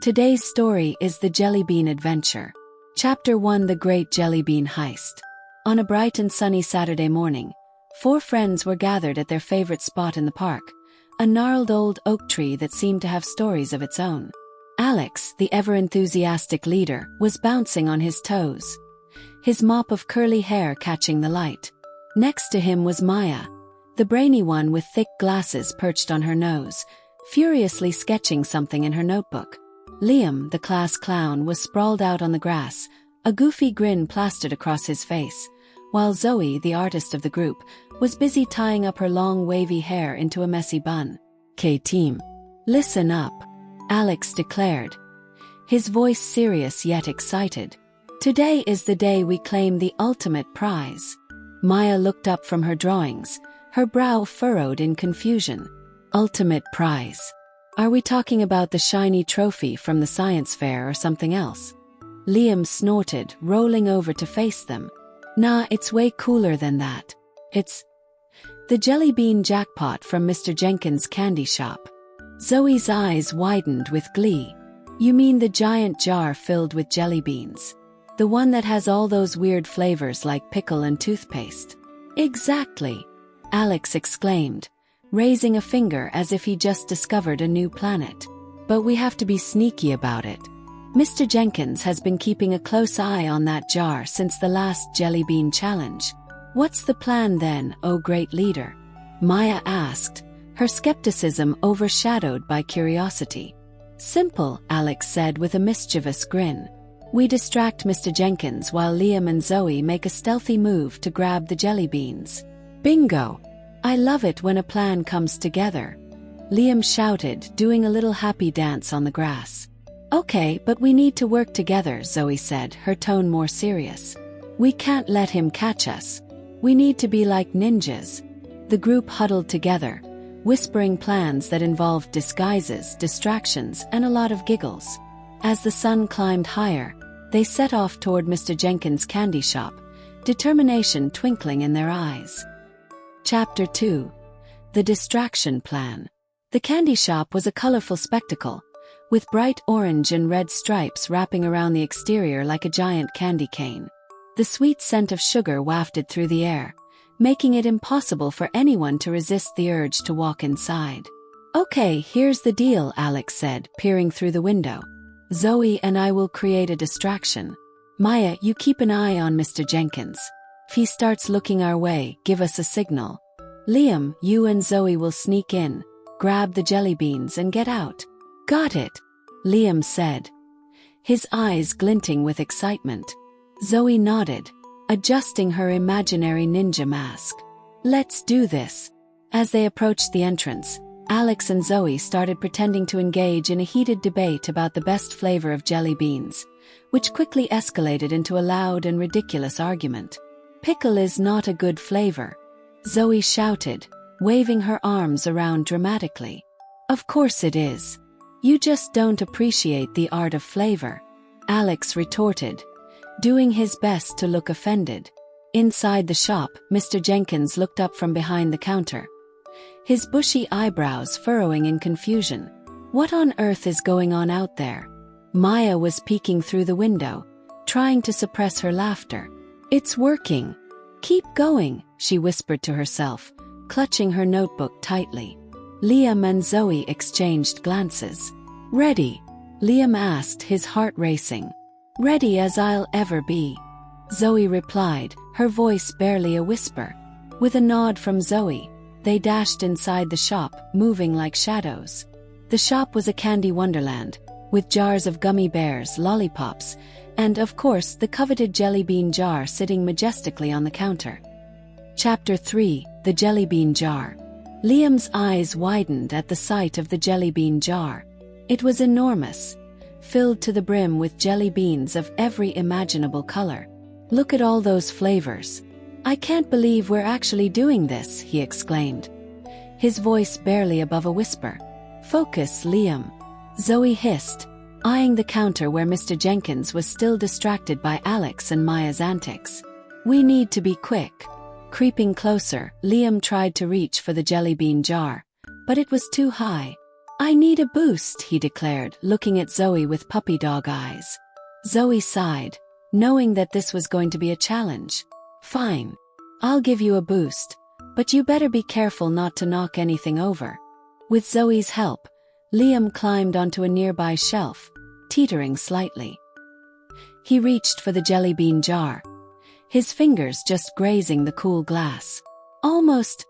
Today's story is The Jellybean Adventure. Chapter 1: The Great Jellybean Heist. On a bright and sunny Saturday morning, 4 friends were gathered at their favorite spot in the park, a gnarled old oak tree that seemed to have stories of its own. Alex, the ever-enthusiastic leader, was bouncing on his toes, his mop of curly hair catching the light. Next to him was Maya, the brainy one with thick glasses perched on her nose, furiously sketching something in her notebook. Liam, the class clown, was sprawled out on the grass, a goofy grin plastered across his face, while Zoe, the artist of the group, was busy tying up her long wavy hair into a messy bun. "K-team, listen up," Alex declared, his voice serious yet excited. "Today is the day we claim the ultimate prize." Maya looked up from her drawings, her brow furrowed in confusion. "Ultimate prize? Are we talking about the shiny trophy from the science fair or something else?" Liam snorted, rolling over to face them. "Nah, it's way cooler than that. It's the Jellybean jackpot from Mr. Jenkins' candy shop." Zoe's eyes widened with glee. "You mean the giant jar filled with jelly beans? The one that has all those weird flavors like pickle and toothpaste?" "Exactly," Alex exclaimed, raising a finger as if he just discovered a new planet. "But we have to be sneaky about it. Mr. Jenkins has been keeping a close eye on that jar since the last Jellybean challenge." "What's the plan then, oh great leader?" Maya asked, her skepticism overshadowed by curiosity. "Simple," Alex said with a mischievous grin. "We distract Mr. Jenkins while Liam and Zoe make a stealthy move to grab the jelly beans." "Bingo! I love it when a plan comes together," Liam shouted, doing a little happy dance on the grass. "Okay, but we need to work together," Zoe said, her tone more serious. "We can't let him catch us. We need to be like ninjas." The group huddled together, whispering plans that involved disguises, distractions, and a lot of giggles. As the sun climbed higher, they set off toward Mr. Jenkins' candy shop, determination twinkling in their eyes. Chapter 2: The Distraction Plan. The candy shop was a colorful spectacle, with bright orange and red stripes wrapping around the exterior like a giant candy cane. The sweet scent of sugar wafted through the air, making it impossible for anyone to resist the urge to walk inside. "Okay, here's the deal," Alex said, peering through the window. "Zoe and I will create a distraction. Maya, you keep an eye on Mr. Jenkins. If he starts looking our way, give us a signal. Liam, you and Zoe will sneak in, grab the jelly beans and get out." "Got it," Liam said, his eyes glinting with excitement. Zoe nodded, adjusting her imaginary ninja mask. "Let's do this." As they approached the entrance, Alex and Zoe started pretending to engage in a heated debate about the best flavor of jelly beans, which quickly escalated into a loud and ridiculous argument. "Pickle is not a good flavor," Zoe shouted, waving her arms around dramatically. "Of course it is. You just don't appreciate the art of flavor," Alex retorted, doing his best to look offended. Inside the shop, Mr. Jenkins looked up from behind the counter, his bushy eyebrows furrowing in confusion. "What on earth is going on out there?" Maya was peeking through the window, trying to suppress her laughter. "It's working. Keep going," she whispered to herself, clutching her notebook tightly. Liam and Zoe exchanged glances. "Ready?" Liam asked, his heart racing. "Ready as I'll ever be," Zoe replied, her voice barely a whisper. With a nod from Zoe, they dashed inside the shop, moving like shadows. The shop was a candy wonderland, with jars of gummy bears, lollipops, and, of course, the coveted jellybean jar sitting majestically on the counter. Chapter 3: The Jellybean Jar. Liam's eyes widened at the sight of the jellybean jar. It was enormous, filled to the brim with jelly beans of every imaginable color. "Look at all those flavors. I can't believe we're actually doing this," he exclaimed, his voice barely above a whisper. "Focus, Liam," Zoe hissed, eyeing the counter where Mr. Jenkins was still distracted by Alex and Maya's antics. "We need to be quick." Creeping closer, Liam tried to reach for the jellybean jar, but it was too high. I need a boost, he declared, looking at Zoe with puppy dog eyes. Zoe sighed, knowing that this was going to be a challenge. Fine. I'll give you a boost, but you better be careful not to knock anything over. With Zoe's help, Liam climbed onto a nearby shelf, teetering slightly. He reached for the jelly bean jar, his fingers just grazing the cool glass. Almost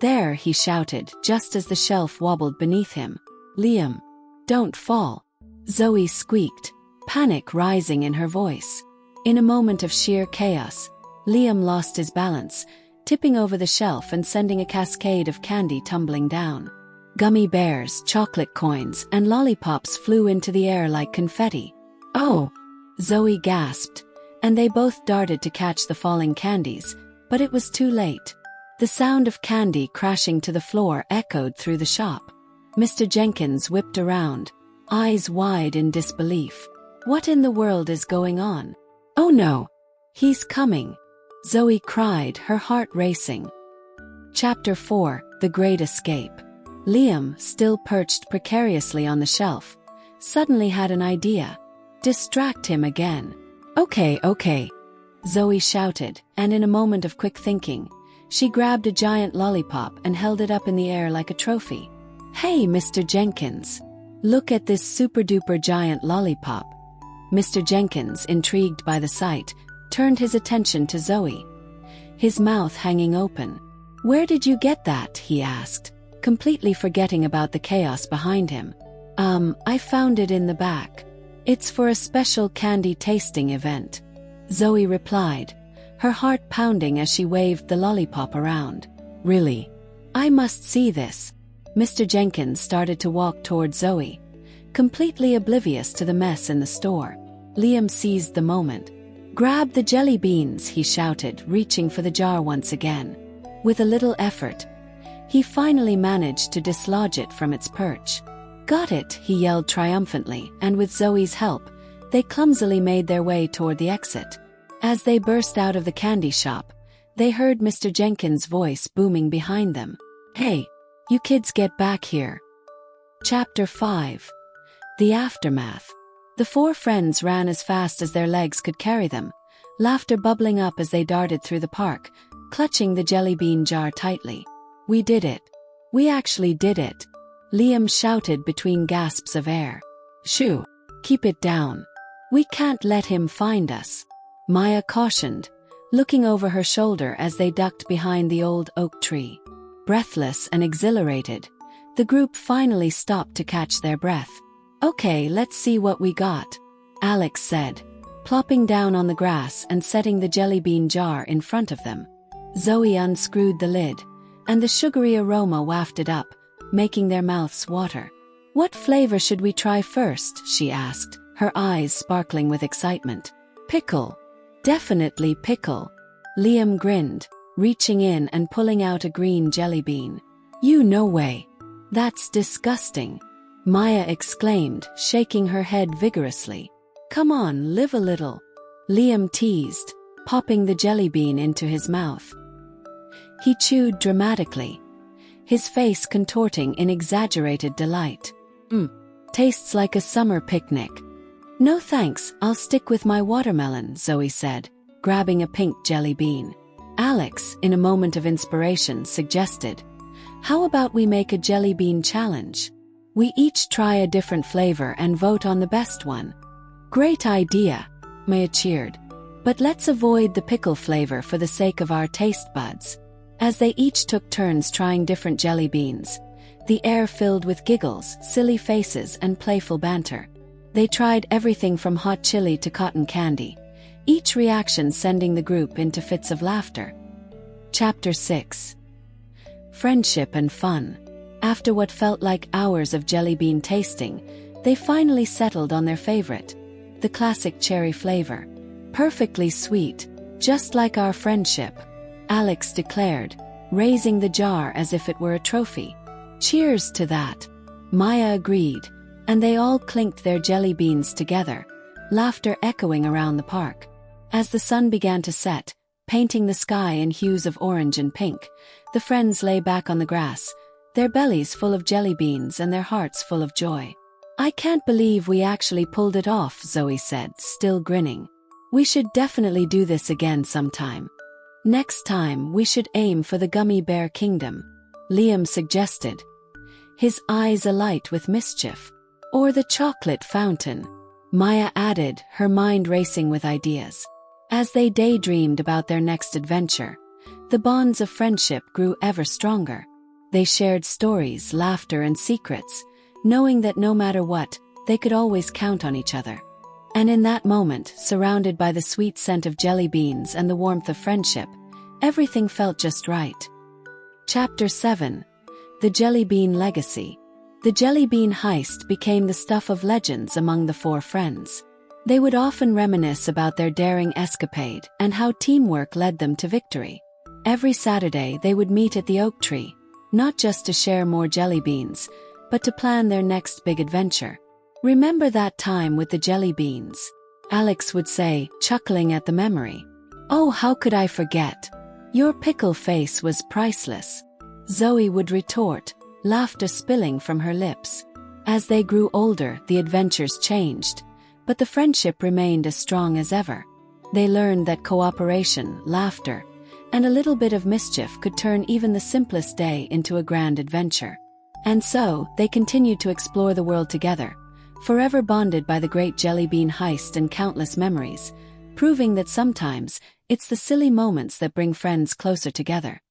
there, he shouted, just as the shelf wobbled beneath him. Liam, don't fall. Zoe squeaked, panic rising in her voice. In a moment of sheer chaos, Liam lost his balance, tipping over the shelf and sending a cascade of candy tumbling down. Gummy bears, chocolate coins, and lollipops flew into the air like confetti. Oh! Zoe gasped, and they both darted to catch the falling candies, but it was too late. The sound of candy crashing to the floor echoed through the shop. Mr. Jenkins whipped around, eyes wide in disbelief. What in the world is going on? Oh no! He's coming! Zoe cried, her heart racing. Chapter 4: The Great Escape. Liam, still perched precariously on the shelf, suddenly had an idea. Distract him again. Okay. Zoe shouted, and in a moment of quick thinking, she grabbed a giant lollipop and held it up in the air like a trophy. Hey, Mr. Jenkins! Look at this super-duper giant lollipop. Mr. Jenkins, intrigued by the sight, turned his attention to Zoe, his mouth hanging open. Where did you get that? He asked, completely forgetting about the chaos behind him. I found it in the back. It's for a special candy tasting event. Zoe replied, her heart pounding as she waved the lollipop around. Really? I must see this. Mr. Jenkins started to walk toward Zoe, completely oblivious to the mess in the store. Liam seized the moment. Grab the jelly beans, he shouted, reaching for the jar once again. With a little effort, he finally managed to dislodge it from its perch. Got it, he yelled triumphantly, and with Zoe's help, they clumsily made their way toward the exit. As they burst out of the candy shop, they heard Mr. Jenkins' voice booming behind them. Hey, you kids, get back here. Chapter 5: The Aftermath. The four friends ran as fast as their legs could carry them, laughter bubbling up as they darted through the park, clutching the jelly bean jar tightly. We did it. We actually did it. Liam shouted between gasps of air. Shoo! Keep it down. We can't let him find us. Maya cautioned, looking over her shoulder as they ducked behind the old oak tree. Breathless and exhilarated, the group finally stopped to catch their breath. Okay, let's see what we got, Alex said, plopping down on the grass and setting the jelly bean jar in front of them. Zoe unscrewed the lid, and the sugary aroma wafted up, making their mouths water. What flavor should we try first? She asked, her eyes sparkling with excitement. Pickle. Definitely pickle. Liam grinned, reaching in and pulling out a green jelly bean. You no way. That's disgusting, Maya exclaimed, shaking her head vigorously. Come on, live a little, Liam teased, popping the jelly bean into his mouth. He chewed dramatically, his face contorting in exaggerated delight. Tastes like a summer picnic. No thanks, I'll stick with my watermelon, Zoe said, grabbing a pink jelly bean. Alex, in a moment of inspiration, suggested, how about we make a jelly bean challenge? We each try a different flavor and vote on the best one. Great idea, Maya cheered. But let's avoid the pickle flavor for the sake of our taste buds. As they each took turns trying different jelly beans, the air filled with giggles, silly faces, and playful banter. They tried everything from hot chili to cotton candy, each reaction sending the group into fits of laughter. Chapter 6: Friendship and Fun. After what felt like hours of jelly bean tasting, they finally settled on their favorite, the classic cherry flavor. Perfectly sweet, just like our friendship, Alex declared, raising the jar as if it were a trophy. Cheers to that, Maya agreed, and they all clinked their jelly beans together, laughter echoing around the park. As the sun began to set, painting the sky in hues of orange and pink, the friends lay back on the grass, their bellies full of jelly beans and their hearts full of joy. "I can't believe we actually pulled it off," Zoe said, still grinning. "We should definitely do this again sometime. Next time, we should aim for the gummy bear kingdom," Liam suggested, his eyes alight with mischief. "Or the chocolate fountain," Maya added, her mind racing with ideas. As they daydreamed about their next adventure, the bonds of friendship grew ever stronger. They shared stories, laughter, and secrets, knowing that no matter what, they could always count on each other. And in that moment, surrounded by the sweet scent of jelly beans and the warmth of friendship, everything felt just right. Chapter 7. The Jellybean Legacy. The Jellybean heist became the stuff of legends among the four friends. They would often reminisce about their daring escapade and how teamwork led them to victory. Every Saturday they would meet at the oak tree, not just to share more jelly beans, but to plan their next big adventure. "Remember that time with the jelly beans?" Alex would say, chuckling at the memory. "Oh, how could I forget? Your pickle face was priceless," Zoe would retort, laughter spilling from her lips. As they grew older, the adventures changed, but the friendship remained as strong as ever. They learned that cooperation, laughter, and a little bit of mischief could turn even the simplest day into a grand adventure. And so, they continued to explore the world together, forever bonded by the great Jellybean heist and countless memories, proving that sometimes, it's the silly moments that bring friends closer together.